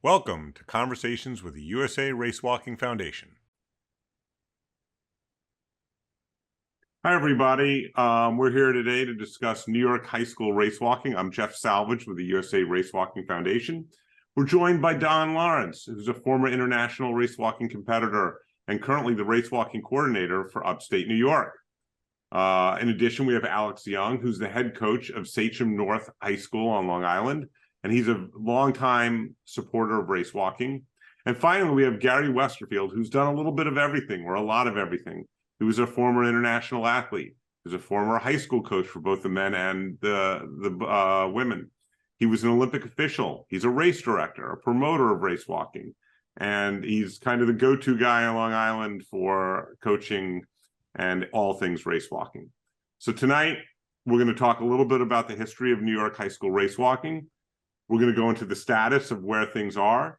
Welcome to Conversations with the USA Racewalking Foundation. Hi, everybody. We're here today to discuss New York high school racewalking. I'm Jeff Salvage with the USA Racewalking Foundation. We're joined by Don Lawrence, who's a former international racewalking competitor and currently the racewalking coordinator for upstate New York. In addition, we have Alex Young, who's the head coach of Sachem North High School on Long Island, and he's a longtime supporter of racewalking. And finally, we have Gary Westerfield, who's done a little bit of everything, or a lot of everything. He was a former international athlete. He was a former high school coach for both the men and the women. He was an Olympic official. He's a race director, a promoter of racewalking, and he's kind of the go-to guy on Long Island for coaching and all things racewalking. So tonight, we're going to talk a little bit about the history of New York high school racewalking. We're going to go into the status of where things are.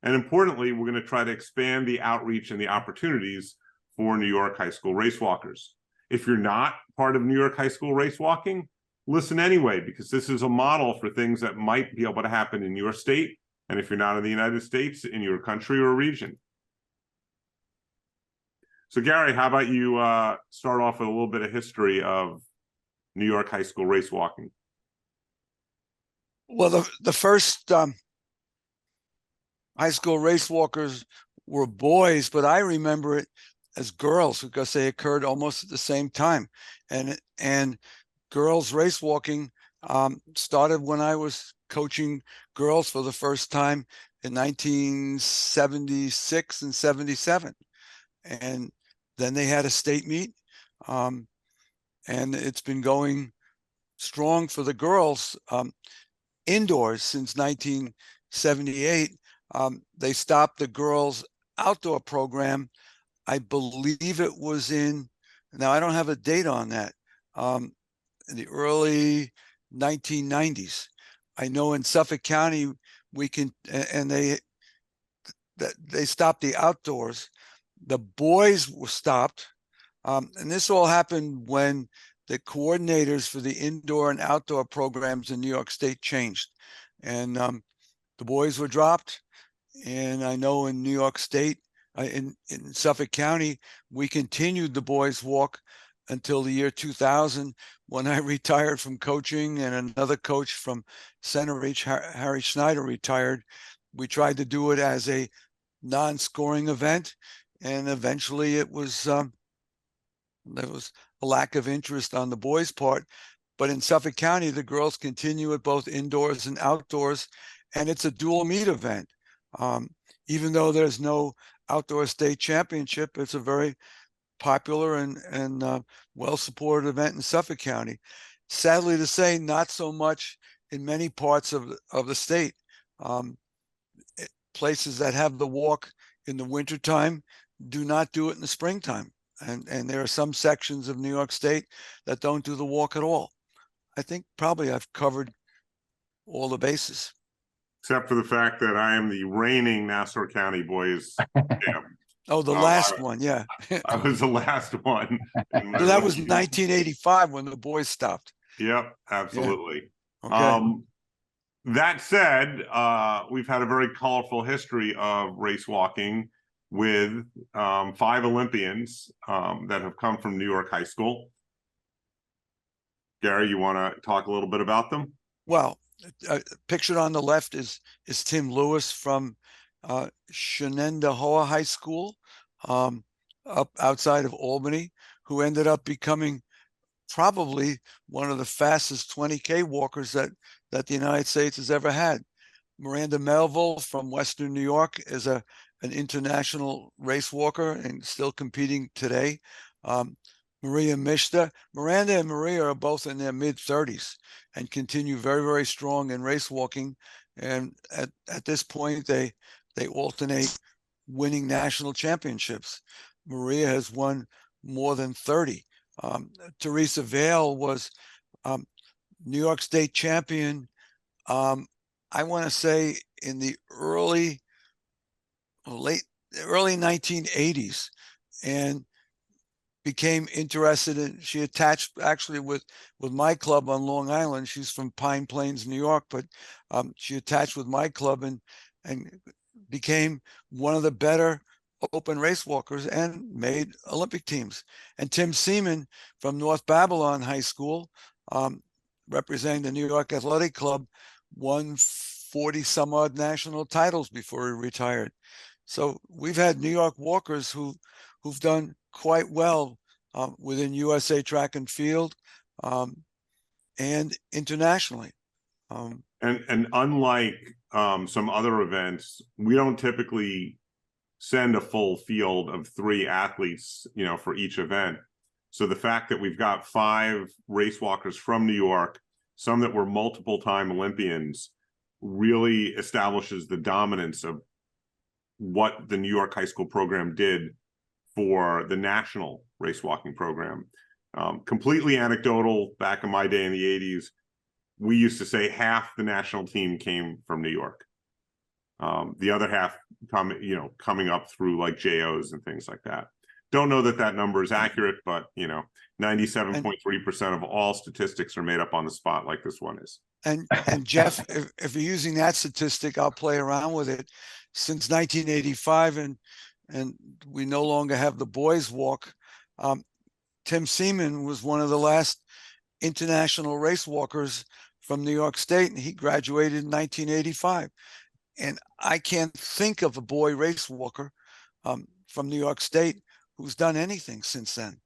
And importantly, we're going to try to expand the outreach and the opportunities for New York high school racewalkers. If you're not part of New York high school racewalking, listen anyway, because this is a model for things that might be able to happen in your state. And if you're not in the United States, in your country or region. So Gary, how about you start off with a little bit of history of New York high school racewalking? Well, the first high school racewalkers were boys, but I remember it as girls because they occurred almost at the same time. And girls racewalking started when I was coaching girls for the first time in 1976 and 77. And then they had a state meet, and it's been going strong for the girls indoors since 1978. They stopped the girls' outdoor program. I believe it was now I don't have a date on that, in the early 1990s. I know in Suffolk County, they stopped the outdoors. The boys were stopped, and this all happened when the coordinators for the indoor and outdoor programs in New York State changed, and the boys were dropped. And I know in New York State, in Suffolk County, we continued the boys' walk until the year 2000, when I retired from coaching and another coach from Center H, Harry Schneider, retired. We tried to do it as a non-scoring event. And eventually there was a lack of interest on the boys' part. But in Suffolk County, the girls continue it both indoors and outdoors, and it's a dual meet event. Even though there's no outdoor state championship, it's a very popular and well-supported event in Suffolk County. Sadly to say, not so much in many parts of the state. Places that have the walk in the wintertime do not do it in the springtime. And there are some sections of New York State that don't do the walk at all. I think probably I've covered all the bases. Except for the fact that I am the reigning Nassau County boys champ. Oh, the last one, yeah. I was the last one. So that was 1985 when the boys stopped. Yep, absolutely. Yeah. Okay. That said, we've had a very colorful history of racewalking with 5 Olympians that have come from New York high school. Gary, you want to talk a little bit about them? Well, pictured on the left is Tim Lewis from Shenendehowa High School up outside of Albany, who ended up becoming probably one of the fastest 20K walkers that the United States has ever had. Miranda Melville from Western New York is an international race walker and still competing today. Maria Mishta. Miranda and Maria are both in their mid-30s and continue very, very strong in race walking. And at this point, they alternate winning national championships. Maria has won more than 30. Teresa Vale was New York State champion, I want to say in the early 1980s, and became interested in, she attached actually with my club on Long Island. She's from Pine Plains, New York, but she attached with my club and and became one of the better open race walkers and made Olympic teams. And Tim Seaman from North Babylon High School, representing the New York Athletic Club, won 40 some odd national titles before he retired. So we've had New York walkers who've done quite well within USA Track and Field and internationally. And unlike some other events, we don't typically send a full field of 3 athletes, for each event. So the fact that we've got 5 race walkers from New York, some that were multiple time Olympians, really establishes the dominance of what the New York high school program did for the national race walking program. Completely anecdotal, back in my day in the 80s, we used to say half the national team came from New York. The other half coming up through like JOs and things like that. Don't know that number is accurate, but 97.3% of all statistics are made up on the spot, like this one is. And Jeff, if you're using that statistic, I'll play around with it. Since 1985, and we no longer have the boys walk, Tim Seaman was one of the last international race walkers from New York State, and he graduated in 1985. And I can't think of a boy race walker from New York State who's done anything since then.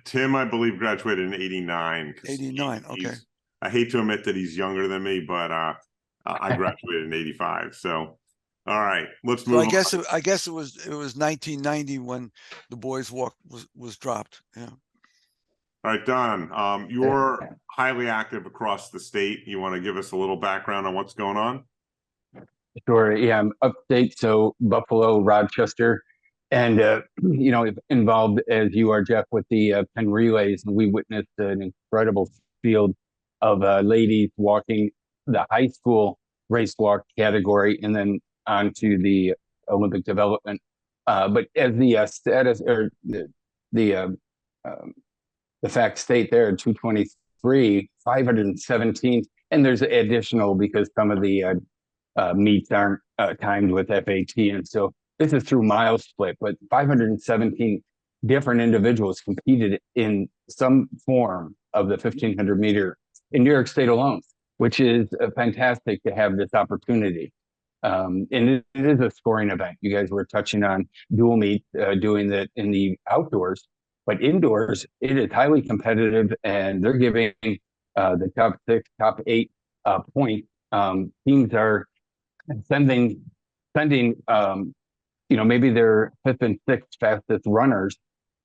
Tim, I believe, graduated in 89. 89, okay. I hate to admit that he's younger than me, but I graduated in 85. So, all right, let's move on. I guess it was 1990 when the boys walk was dropped. Yeah. All right, Don, you're highly active across the state. You want to give us a little background on what's going on? Sure. Yeah, I'm upstate, so Buffalo, Rochester, and involved as you are, Jeff, with the Penn relays, and we witnessed an incredible field of ladies walking the high school race walk category, and then on to the Olympic development. But as the status or the fact state there, 223, 517, and there's additional because some of the meets aren't timed with FAT, and so this is through mile split, but 517 different individuals competed in some form of the 1500 meter in New York State alone, which is fantastic to have this opportunity. And it is a scoring event. You guys were touching on dual meet, doing that in the outdoors, but indoors, it is highly competitive, and they're giving the top 6, top 8 point. Teams are sending maybe their 5th and 6th fastest runners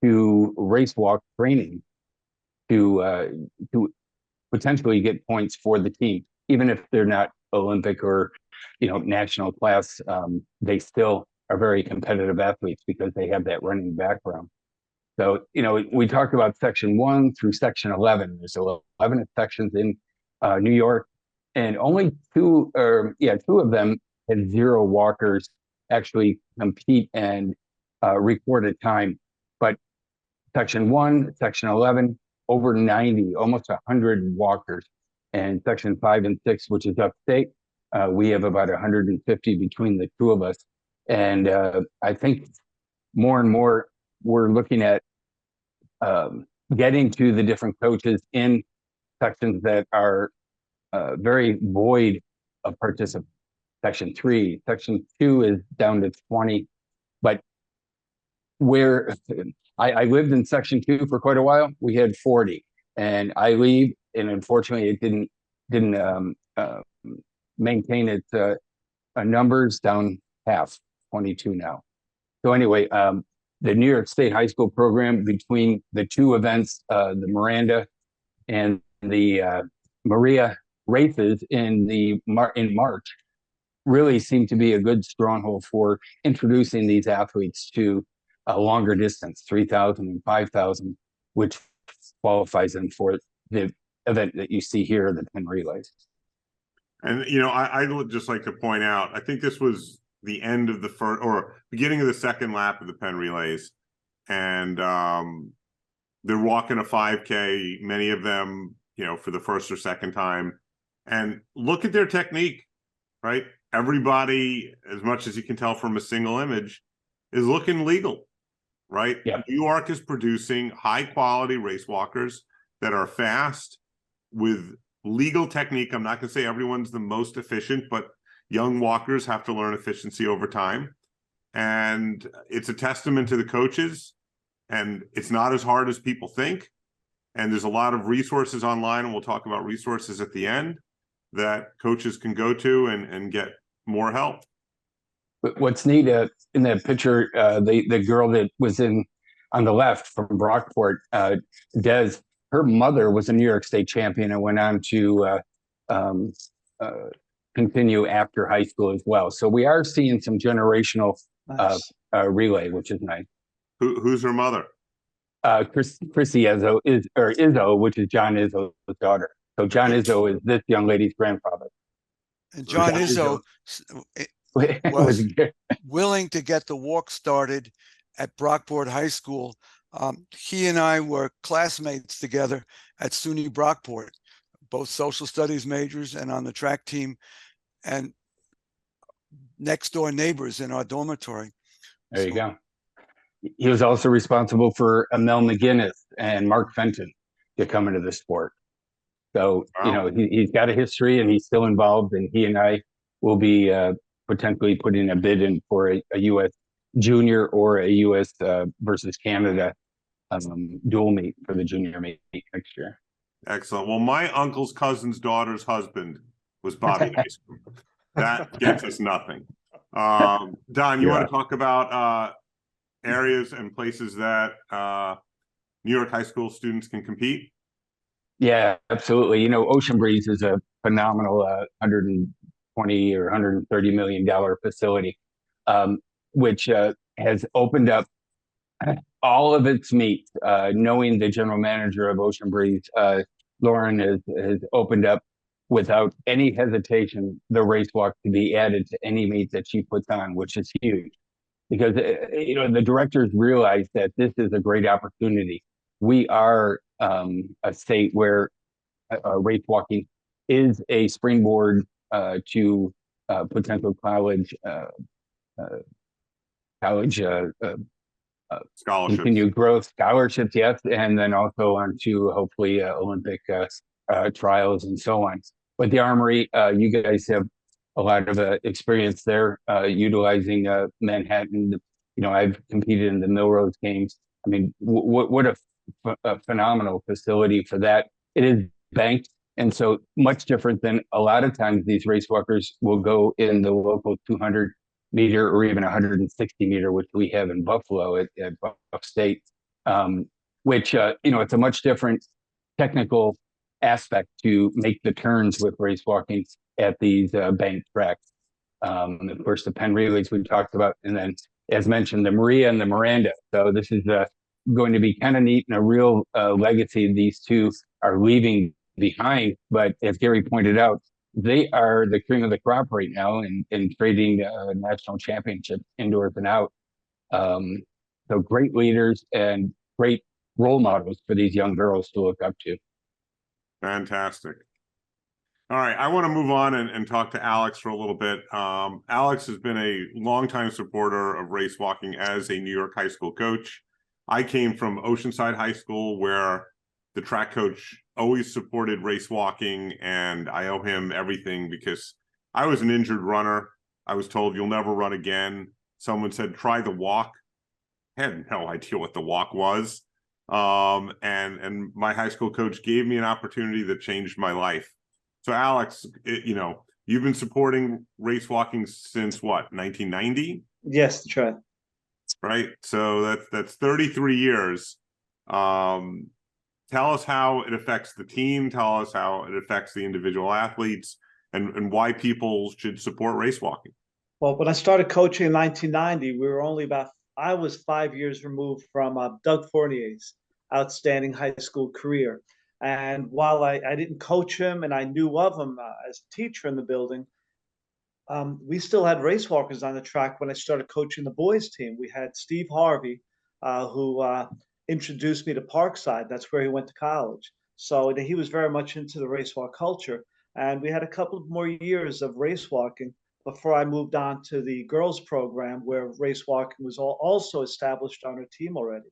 to race walk training to potentially get points for the team, even if they're not Olympic or national class. They still are very competitive athletes because they have that running background. So we talked about section 1 through section 11. There's 11 sections in New York, and only two of them had 0 walkers actually compete and record a time. But section 1, section 11, over 90, almost 100 walkers. And section 5 and 6, which is upstate, we have about 150 between the two of us. And I think more and more we're looking at getting to the different coaches in sections that are very void of participants. Section 3, section 2 is down to 20, but where I lived in section 2 for quite a while, we had 40, and I leave, and unfortunately it didn't maintain its numbers, down half, 22 now. So anyway, the New York State high school program, between the two events, the Miranda and the Maria races in March, really seemed to be a good stronghold for introducing these athletes to a longer distance, 3,000 and 5,000, which qualifies them for the event that you see here, the Penn relays. And I would just like to point out, I think this was the end of the first or beginning of the second lap of the Penn relays, and they're walking a 5K, many of them for the first or second time, and look at their technique. right? Everybody, as much as you can tell from a single image, is looking legal, right? Yeah. New York is producing high quality race walkers that are fast with legal technique. I'm not going to say everyone's the most efficient, but young walkers have to learn efficiency over time. And it's a testament to the coaches, and it's not as hard as people think. And there's a lot of resources online, and we'll talk about resources at the end that coaches can go to and get more help. But what's neat in that picture, the girl that was on the left from Brockport, Des, her mother was a New York State champion and went on to um, continue after high school as well. So we are seeing some generational Nice. relay, which is nice. Who's her mother? Chrissy Izzo, which is John Izzo's daughter. So John Izzo is this young lady's grandfather. And John John Izzo Was was willing to get the walk started at Brockport High School. He and I were classmates together at SUNY Brockport, both social studies majors and on the track team, and next door neighbors in our dormitory. There you go. He was also responsible for Mel McGinnis and Mark Fenton to come into the sport. So, Wow. he's got a history and he's still involved, and he and I will be potentially putting a bid in for a U.S. junior or a U.S. Versus Canada dual meet for the junior meet next year. Excellent. Well, my uncle's cousin's daughter's husband was Bobby Naismith. That gets us nothing. Don, you want to talk about areas and places that New York high school students can compete? Yeah, absolutely. Ocean Breeze is a phenomenal 120 or $130 million facility, which has opened up all of its meets. Knowing the general manager of Ocean Breeze, Lauren has opened up without any hesitation the race walk to be added to any meet that she puts on, which is huge. Because the directors realize that this is a great opportunity. We are a state where race walking is a springboard to potential college Scholarships. continued growth, scholarships, yes, and then also onto hopefully Olympic trials and so on. But the Armory, you guys have a lot of experience there, utilizing Manhattan. I've competed in the Millrose Games. I mean, what a phenomenal facility for that. It is banked, and so much different than a lot of times these race walkers will go in the local 200 meter or even 160 meter, which we have in Buffalo at Buff State, which, it's a much different technical aspect to make the turns with race walking at these banked tracks. Of course, the Penn relays we talked about, and then, as mentioned, the Maria and the Miranda. So this is going to be kind of neat and a real legacy these two are leaving behind. But as Gary pointed out, they are the cream of the crop right now in trading national championships indoors and out. So great leaders and great role models for these young girls to look up to. Fantastic. All right, I want to move on and talk to Alex for a little bit. Alex has been a longtime supporter of race walking as a New York high school coach. I came from Oceanside High School, where the track coach always supported race walking, and I owe him everything because I was an injured runner. I was told you'll never run again. Someone said, try the walk. I had no idea what the walk was. And my high school coach gave me an opportunity that changed my life. So Alex, you've been supporting race walking since what, 1990? Yes, that's right. Right. So that's 33 years. Tell us how it affects the team. Tell us how it affects the individual athletes, and why people should support race walking. Well, when I started coaching in 1990, I was 5 years removed from Doug Fournier's outstanding high school career. And while I didn't coach him and I knew of him as a teacher in the building, we still had race walkers on the track when I started coaching the boys team. We had Steve Harvey, who introduced me to Parkside. That's where he went to college. So he was very much into the race walk culture. And we had a couple of more years of race walking before I moved on to the girls program, where race walking was also established on our team already.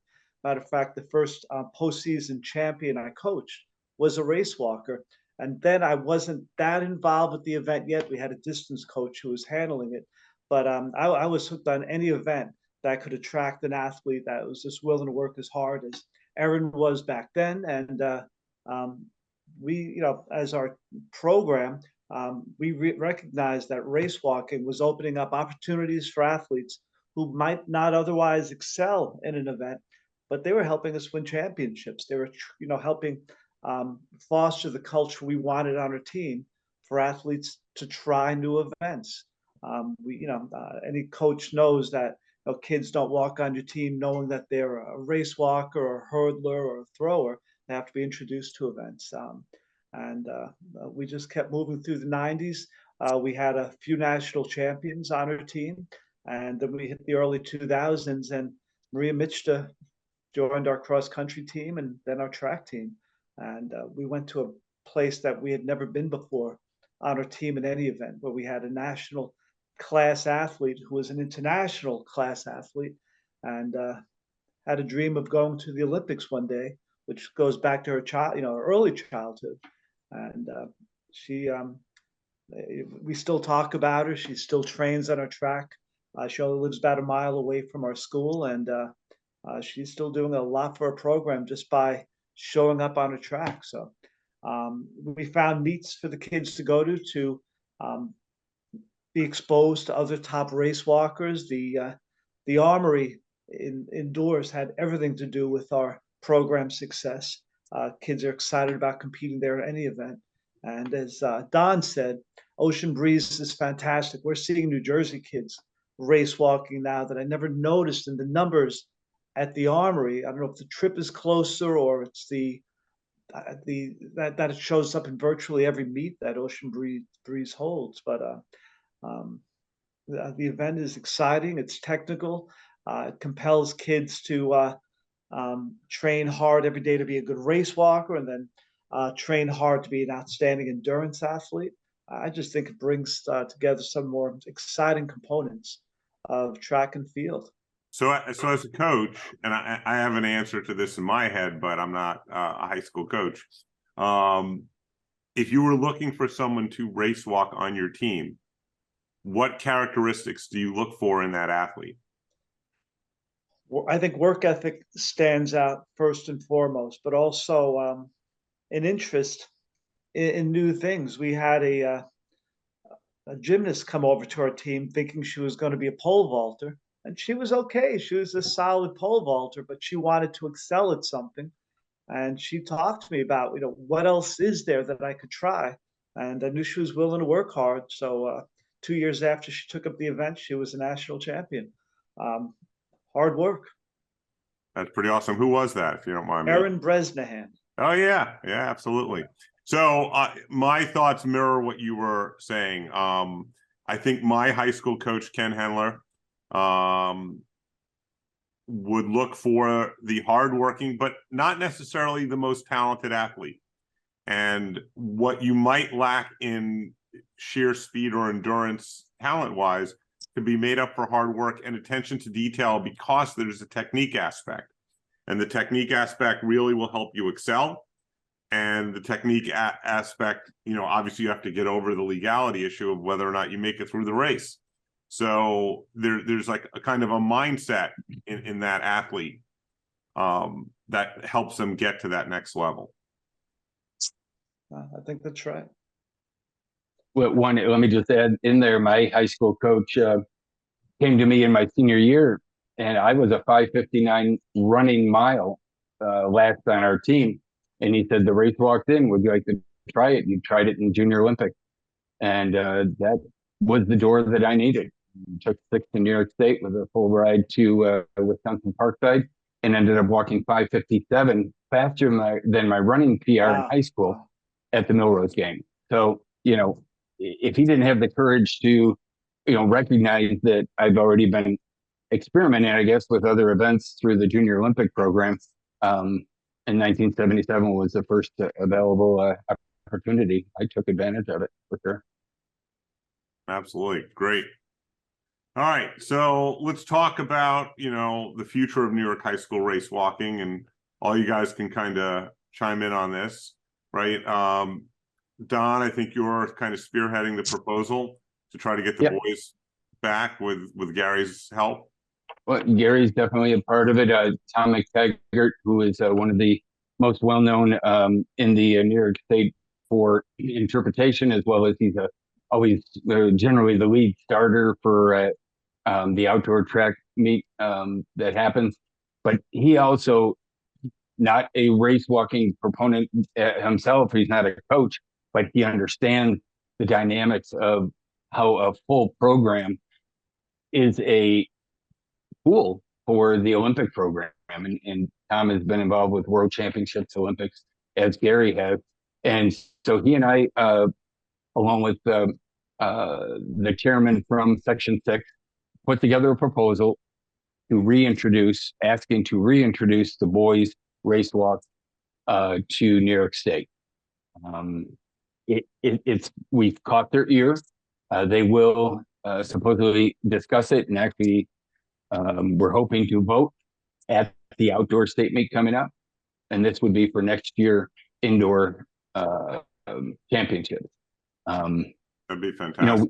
Matter of fact, the first postseason champion I coached was a race walker. And then I wasn't that involved with the event yet. We had a distance coach who was handling it. But I was hooked on any event that could attract an athlete that was just willing to work as hard as Erin was back then. And we, as our program, we recognized that race walking was opening up opportunities for athletes who might not otherwise excel in an event, but they were helping us win championships. They were, helping foster the culture we wanted on our team for athletes to try new events. Any coach knows that kids don't walk on your team knowing that they're a race walker or a hurdler or a thrower. They have to be introduced to events. And we just kept moving through the 90s. We had a few national champions on our team. And then we hit the early 2000s, and Maria Michta joined our cross country team and then our track team. And we went to a place that we had never been before on our team in any event, where we had a national class athlete who was an international class athlete and had a dream of going to the Olympics one day, which goes back to her her early childhood. And we still talk about her. She still trains on our track. She only lives about a mile away from our school, and she's still doing a lot for our program just by showing up on a track. So we found meets for the kids to go to be exposed to other top race walkers. The Armory indoors had everything to do with our program success. Kids are excited about competing there at any event. And as Don said, Ocean Breeze is fantastic. We're seeing New Jersey kids race walking now that I never noticed in the numbers at the Armory. I don't know if the trip is closer or it's that it shows up in virtually every meet that Ocean Breeze holds. But the event is exciting. It's technical. It compels kids to train hard every day to be a good race walker, and then train hard to be an outstanding endurance athlete. I just think it brings together some more exciting components of track and field. So as a coach, and I have an answer to this in my head, but I'm not a high school coach. If you were looking for someone to race walk on your team, what characteristics do you look for in that athlete? I think work ethic stands out first and foremost, but also an interest in new things. We had a gymnast come over to our team thinking she was going to be a pole vaulter, and she was okay. She was a solid pole vaulter, but she wanted to excel at something. And she talked to me about, what else is there that I could try? And I knew she was willing to work hard. So 2 years after she took up the event, she was a national champion. Hard work. That's pretty awesome. Who was that, if you don't mind me? Erin Bresnahan. Oh, yeah. Yeah, absolutely. So my thoughts mirror what you were saying. I think my high school coach, Ken Henler, would look for the hardworking, but not necessarily the most talented athlete. And what you might lack in sheer speed or endurance talent-wise to be made up for hard work and attention to detail, because there's a technique aspect. And the technique aspect really will help you excel. And the technique aspect, obviously you have to get over the legality issue of whether or not you make it through the race. So there's like a kind of a mindset in that athlete that helps them get to that next level. I think that's right. Well, let me just add in there, my high school coach came to me in my senior year, and I was a 5:59 running mile last on our team. And he said, the race walked in, would you like to try it? You tried it in Junior Olympics. And that was the door that I needed. Took 6 to New York State with a full ride to Wisconsin Parkside, and ended up walking 5:57 faster than my running PR in high school at the Millrose game. So, if he didn't have the courage to, recognize that I've already been experimenting, I guess, with other events through the Junior Olympic program, in 1977 was the first available opportunity, I took advantage of it for sure. Absolutely. Great. All right. So let's talk about, the future of New York high school race walking, and all you guys can kind of chime in on this, right? Don, I think you're kind of spearheading the proposal to try to get the Yep. boys back with Gary's help. Well, Gary's definitely a part of it. Tom McTaggart, who is one of the most well-known in the New York State for interpretation, as well as he's always generally the lead starter for the outdoor track meet that happens. But he also, not a race walking proponent himself, he's not a coach, but he understands the dynamics of how a full program is a tool for the Olympic program. And Tom has been involved with World Championships, Olympics, as Gary has. And so he and I, along with the chairman from Section 6, put together a proposal to asking to reintroduce the boys race walk to New York State. We've caught their ear. They will supposedly discuss it, and actually we're hoping to vote at the outdoor state meet coming up, and this would be for next year indoor championships. That'd be fantastic.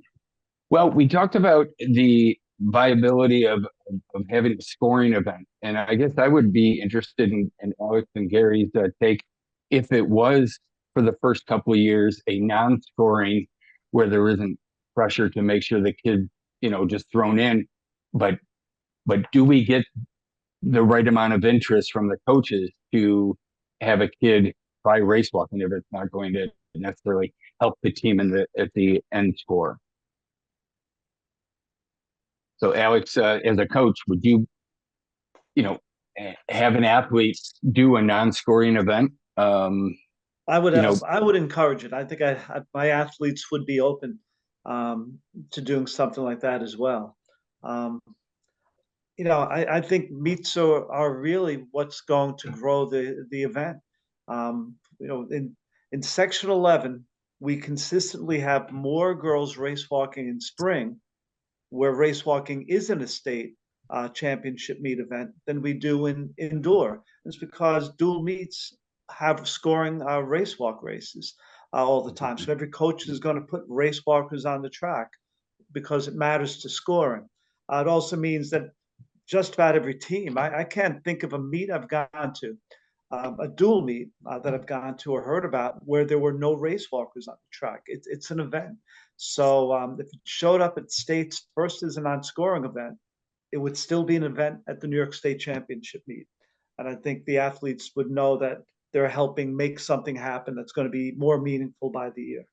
Well, we talked about the viability of having a scoring event, and I guess I would be interested in Alex and Gary's take if it was for the first couple of years a non-scoring where there isn't pressure to make sure the kid just thrown in, but do we get the right amount of interest from the coaches to have a kid try race walking if it's not going to necessarily help the team at the end score? So Alex, as a coach, would you have an athlete do a non-scoring event? I would encourage it. I think my athletes would be open to doing something like that as well. I think meets are really what's going to grow the event. In Section 11, we consistently have more girls race walking in spring, where race walking isn't a state championship meet event, than we do in indoor. It's because dual meets have scoring race walk races all the time. So every coach is going to put race walkers on the track because it matters to scoring. It also means that just about every team, I can't think of a meet I've gone to, a dual meet that I've gone to or heard about where there were no race walkers on the track. It's an event. So if it showed up at states first as a non-scoring event, it would still be an event at the New York State Championship meet. And I think the athletes would know that they're helping make something happen that's going to be more meaningful by the year.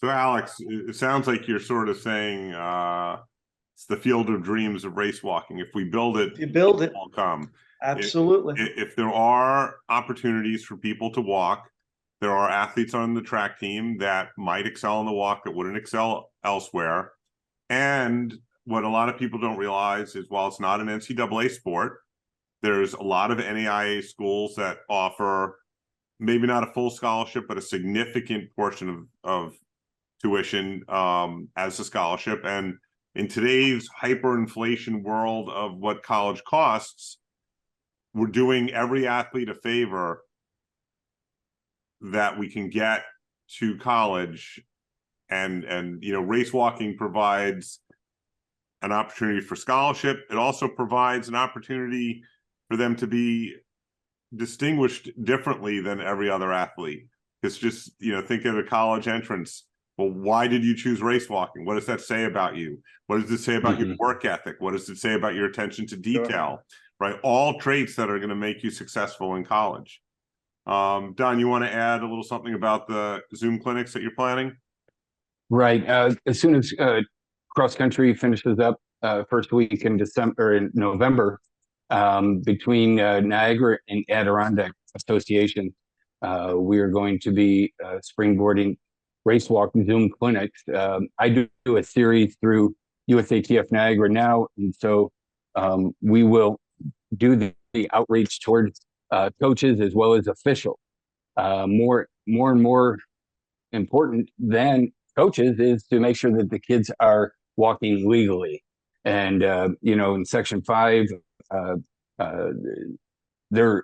So Alex, it sounds like you're sort of saying it's the field of dreams of race walking. If we build it, if you build it, will come. Absolutely. If there are opportunities for people to walk, there are athletes on the track team that might excel in the walk that wouldn't excel elsewhere. And what a lot of people don't realize is, while it's not an NCAA sport, there's a lot of NAIA schools that offer maybe not a full scholarship, but a significant portion of tuition as a scholarship. And in today's hyperinflation world of what college costs, we're doing every athlete a favor that we can get to college. And race walking provides an opportunity for scholarship. It also provides an opportunity for them to be distinguished differently than every other athlete. It's just, think of the college entrance. Well, why did you choose race walking? What does that say about you? What does it say about your work ethic? What does it say about your attention to detail? Right? All traits that are going to make you successful in college. Don, you want to add a little something about the Zoom clinics that you're planning? Right. As soon as cross country finishes up first week in November, between Niagara and Adirondack Association, we are going to be springboarding race walk Zoom clinics. I do a series through USATF Niagara now, and so we will do the outreach towards coaches as well as officials. More and more important than coaches is to make sure that the kids are walking legally. And, in Section 5, they're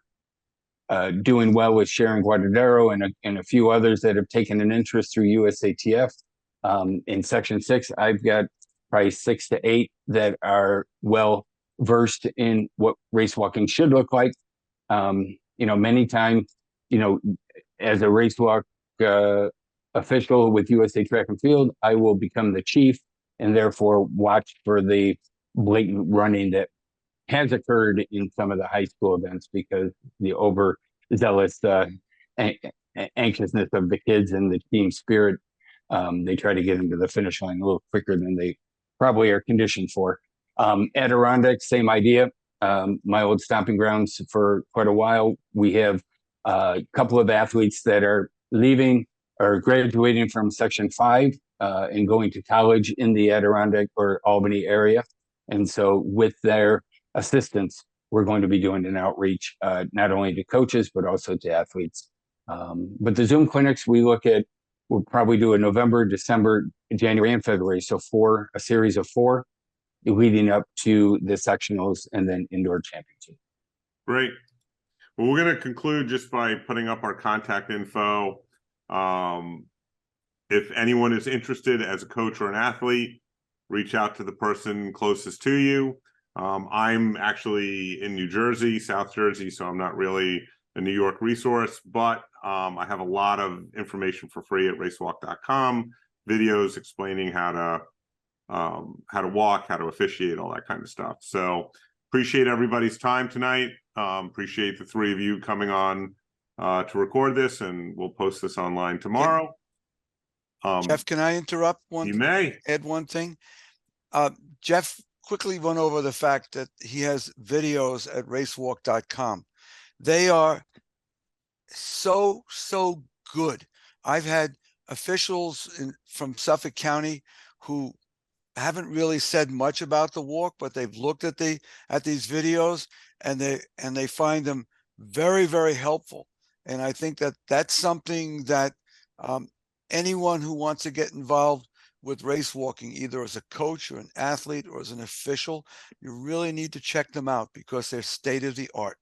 doing well with Sharon Guardadero and a few others that have taken an interest through USATF. In Section 6, I've got probably 6 to 8 that are well versed in what race walking should look like. Many times, as a race walk official with USA Track and Field, I will become the chief and therefore watch for the blatant running that has occurred in some of the high school events because the overzealous anxiousness of the kids and the team spirit, they try to get into the finish line a little quicker than they probably are conditioned for. Adirondack, same idea. My old stomping grounds for quite a while. We have a couple of athletes that are leaving or graduating from Section 5 and going to college in the Adirondack or Albany area. And so with their assistance, we're going to be doing an outreach, not only to coaches, but also to athletes. But the Zoom clinics we'll probably do in November, December, January, and February. So a series of 4 leading up to the sectionals and then indoor championship. Great. Well, we're going to conclude just by putting up our contact info. If anyone is interested as a coach or an athlete, reach out to the person closest to you. I'm actually in New Jersey, South Jersey, so I'm not really a New York resource, but I have a lot of information for free at racewalk.com, videos explaining how to walk, how to officiate, all that kind of stuff. So appreciate everybody's time tonight. Appreciate the 3 of you coming on to record this, and we'll post this online tomorrow. Jeff, can I interrupt You may. add one thing? Jeff quickly went over the fact that he has videos at racewalk.com. They are so good. I've had officials from Suffolk County who haven't really said much about the walk, but they've looked at these videos and they find them very, very helpful. And I think that that's something that anyone who wants to get involved with race walking, either as a coach or an athlete or as an official, you really need to check them out because they're state of the art.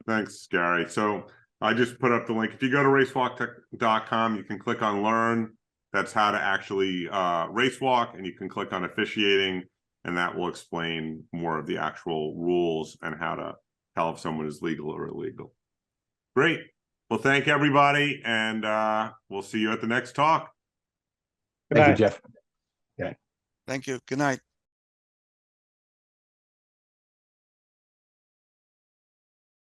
Thanks, Gary. So I just put up the link. If you go to racewalk.com, you can click on Learn. That's how to actually race walk, and you can click on officiating, and that will explain more of the actual rules and how to tell if someone is legal or illegal. Great. Well, thank everybody, and we'll see you at the next talk. Thank you, Jeff. Thank you. Good night.